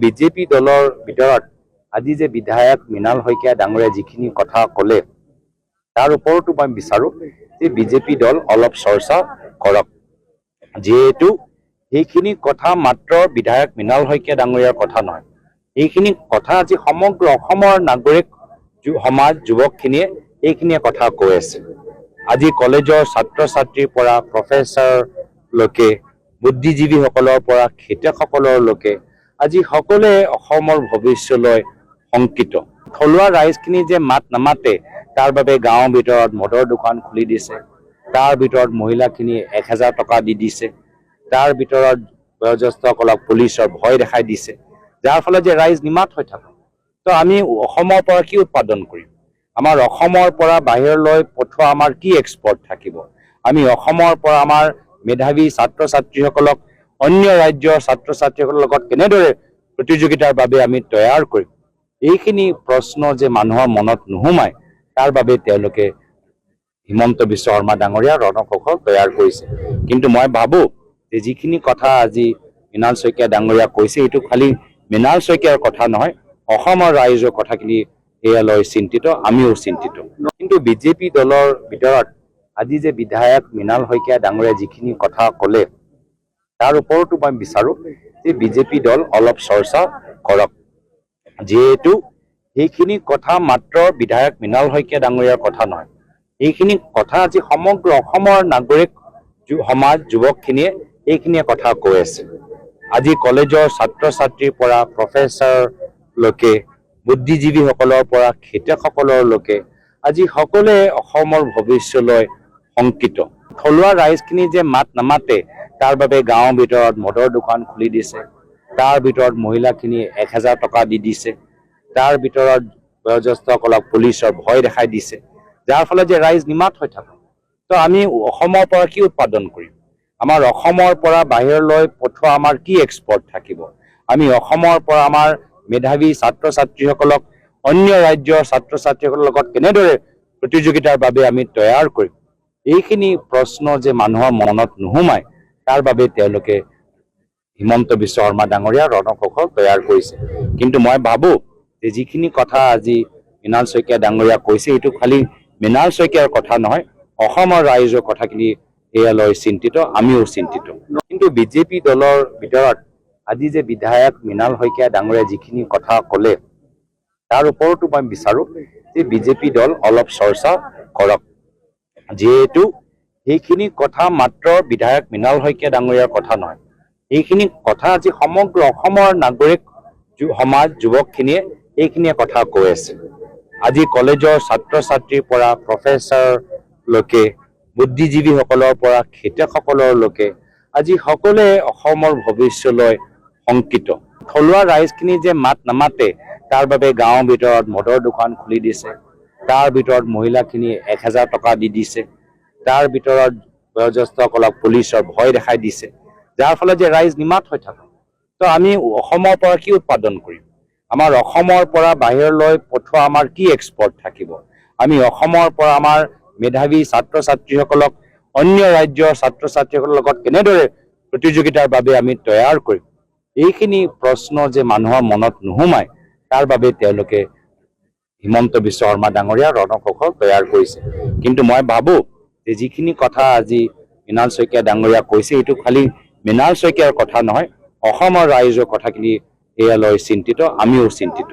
BJP দলৰ ভিতৰত আজি যে বিধায়ক মৃণাল শইকীয়া ডাঙৰীয়া যিখিনি কথা ক'লে তাৰ ওপৰতো মই বিচাৰো যে বিজেপি দল অলপ চৰ্চা কৰক, যিহেতু সেইখিনি কথা মাত্ৰ বিধায়ক মৃণাল শইকীয়া ডাঙৰীয়াৰ কথা নহয়, এইখিনি কথা আজি সমগ্ৰ অসমৰ নাগৰিক সমাজ যুৱকখিনিয়ে এইখিনিয়ে কথা কৈ আছে। আজি কলেজৰ ছাত্ৰ ছাত্ৰীৰ পৰা প্ৰফেচাৰলৈকে বুদ্ধিজীৱীসকলৰ পৰা খেতিয়কসকললৈকে আজি সকলোৱে অসমৰ ভৱিষ্যতলৈ শংকিত। থলুৱা ৰাইজখিনি যে মাত নামাতে তাৰ বাবে গাঁৱৰ ভিতৰত মদৰ দোকান খুলি দিছে, তাৰ ভিতৰত মহিলাখিনিয়ে 1000 টকা দি দিছে, তাৰ ভিতৰত বয়োজ্যেষ্ঠসকলক পুলিচৰ ভয় দেখাই দিছে, যাৰ ফলত যে ৰাইজ নিমাত হৈ থাকে। তো আমি অসমৰ পৰা কি উৎপাদন কৰিম? আমাৰ অসমৰ পৰা বাহিৰলৈ পঠোৱা আমাৰ কি এক্সপৰ্ট থাকিব? আমি অসমৰ পৰা আমাৰ মেধাৱী ছাত্ৰ ছাত্ৰীসকলক অন্য ৰাজ্যৰ ছাত্ৰ ছাত্ৰীসকলৰ লগত কেনেদৰে প্ৰতিযোগিতাৰ বাবে আমি তৈয়াৰ কৰিম? এইখিনি প্ৰশ্ন যে মানুহৰ মনত নোসোমায় তাৰ বাবে তেওঁলোকে হিমন্ত বিশ্ব শৰ্মা ডাঙৰীয়া ৰণকৌশল তৈয়াৰ কৰিছে। কিন্তু মই ভাবোঁ যে যিখিনি কথা আজি মৃণাল শইকীয়া ডাঙৰীয়া কৈছে, এইটো খালি মৃণাল শইকীয়াৰ কথা নহয়, অসমৰ ৰাইজৰ কথাখিনি এয়া লৈ চিন্তিত, আমিও চিন্তিত। কিন্তু বিজেপি দলৰ ভিতৰত আজি যে বিধায়ক মৃণাল শইকীয়া ডাঙৰীয়া যিখিনি কথা ক'লে তাৰ ওপৰতো মই বিচাৰো যে বিজেপি দল অলপ চৰ্চা কৰক, যিহেতু সেইখিনি কথা মাত্ৰ বিধায়ক মৃণাল শইকীয়া ডাঙৰীয়াৰ কথা নহয়, এইখিনি কথা আজি সমগ্ৰ অসমৰ নাগৰিক সমাজ যুৱকখিনিয়ে এইখিনিয়ে কথা কৈ আছে। আজি কলেজৰ ছাত্ৰ ছাত্ৰীৰ পৰা প্ৰফেচাৰলৈকে বুদ্ধিজীৱীসকলৰ পৰা খেতিয়কসকললৈকে আজি সকলোৱে অসমৰ ভৱিষ্যতলৈ শংকিত। থলুৱা ৰাইজখিনি যে মাত নামাতে তাৰ বাবে গাঁৱৰ ভিতৰত মদৰ দোকান খুলি দিছে, তাৰ ভিতৰত মহিলাখিনিয়ে 1000 টকা দি দিছে, তাৰ ভিতৰত বয়োজ্যেষ্ঠসকলক পুলিচৰ ভয় দেখাই দিছে, যাৰ ফলত যে ৰাইজ নিমাত হৈ থাকে। তো আমি অসমৰ পৰা কি উৎপাদন কৰিম? আমাৰ অসমৰ পৰা বাহিৰলৈ পঠোৱা আমাৰ কি এক্সপৰ্ট থাকিব? আমি অসমৰ পৰা আমাৰ মেধাৱী ছাত্ৰ ছাত্ৰীসকলক অন্য ৰাজ্যৰ ছাত্ৰ ছাত্ৰীসকলৰ লগত কেনেদৰে প্ৰতিযোগিতাৰ বাবে আমি তৈয়াৰ কৰিম? এইখিনি প্ৰশ্ন যে মানুহৰ মনত নোসোমায় তাৰ বাবে তেওঁলোকে হিমন্ত বিশ্ব শৰ্মা ডাঙৰীয়া ৰণকৌশল তৈয়াৰ কৰিছে। কিন্তু মই ভাবোঁ যে যিখিনি কথা আজি মৃণাল শইকীয়া ডাঙৰীয়া কৈছে, এইটো খালি মৃণাল শইকীয়াৰ কথা নহয়, অসমৰ ৰাইজৰ কথাখিনি এয়া লৈ চিন্তিত, আমিও চিন্তিত। কিন্তু বিজেপি দলৰ ভিতৰত আজি যে বিধায়ক মৃণাল শইকীয়া ডাঙৰীয়া যিখিনি কথা ক'লে তাৰ ওপৰতো মই বিচাৰো যে বিজেপি দল অলপ চৰ্চা কৰক, যিহেতু সেইখিনি কথা মাত্ৰ বিধায়ক মৃণাল শইকীয়া ডাঙৰীয়াৰ কথা নহয়, এইখিনি কথা আজি সমগ্ৰ অসমৰ নাগৰিক সমাজ যুৱকখিনিয়ে এইখিনিয়ে কথা কৈ আছে। আজি কলেজৰ ছাত্ৰ ছাত্ৰীৰ পৰা প্ৰফেচাৰলৈকে বুদ্ধিজীৱীসকলৰ পৰা খেতিয়কসকললৈকে আজি সকলোৱে অসমৰ ভৱিষ্যতলৈ শংকিত। থলুৱা ৰাইজখিনি যে মাত নামাতে তাৰ বাবে গাঁৱৰ ভিতৰত মদৰ দোকান খুলি দিছে, তাৰ ভিতৰত মহিলাখিনিয়ে 1000 টকা দি দিছে, তাৰ ভিতৰত বয়োজ্যেষ্ঠসকলক পুলিচৰ ভয় দেখাই দিছে, যাৰ ফলত যে ৰাইজ নিমাত হৈ থাকে। তো আমি অসমৰ পৰা কি উৎপাদন কৰিম? আমাৰ অসমৰ পৰা বাহিৰলৈ পঠোৱা আমাৰ কি এক্সপৰ্ট থাকিব? আমি অসমৰ পৰা আমাৰ মেধাৱী ছাত্ৰ ছাত্ৰীসকলক অন্য ৰাজ্যৰ ছাত্ৰ ছাত্ৰীসকলৰ লগত কেনেদৰে প্ৰতিযোগিতাৰ বাবে আমি তৈয়াৰ কৰিম? এইখিনি প্ৰশ্ন যে মানুহৰ মনত নোসোমায় তাৰ বাবে তেওঁলোকে হিমন্ত বিশ্ব শৰ্মা ডাঙৰীয়া ৰণকৌশল তৈয়াৰ কৰিছে। কিন্তু মই ভাবোঁ যে যিখিনি কথা আজি মৃণাল শইকীয়া ডাঙৰীয়া কৈছে, এইটো খালি মৃণাল শইকীয়াৰ কথা নহয়, অসমৰ ৰাইজৰ কথাখিনি এয়া লৈ চিন্তিত, আমিও চিন্তিত।